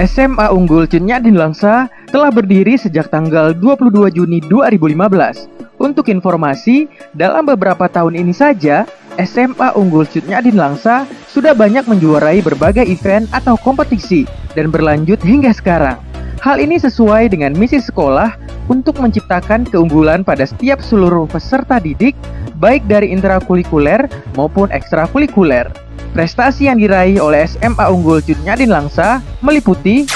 SMA Unggul Cun Nyadin Langsa telah berdiri sejak tanggal 22 Juni 2015. Untuk informasi, dalam beberapa tahun ini saja, SMA Unggul Cun Nyadin Langsa sudah banyak menjuarai berbagai event atau kompetisi dan berlanjut hingga sekarang. Hal ini sesuai dengan misi sekolah untuk menciptakan keunggulan pada setiap seluruh peserta didik, baik dari intrakurikuler maupun ekstrakurikuler. Prestasi yang diraih oleh SMA Unggul Cun Nyadin Langsa meliputi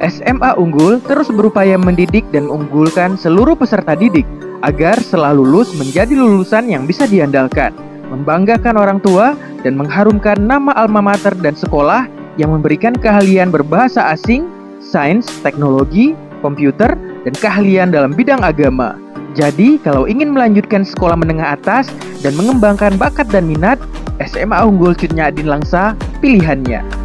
SMA Unggul terus berupaya mendidik dan mengunggulkan seluruh peserta didik agar setelah lulus menjadi lulusan yang bisa diandalkan, membanggakan orang tua, dan mengharumkan nama alma mater dan sekolah yang memberikan keahlian berbahasa asing, sains, teknologi, komputer, dan keahlian dalam bidang agama. Jadi, kalau ingin melanjutkan sekolah menengah atas dan mengembangkan bakat dan minat, SMA Unggul Cun Nyadin Langsa pilihannya.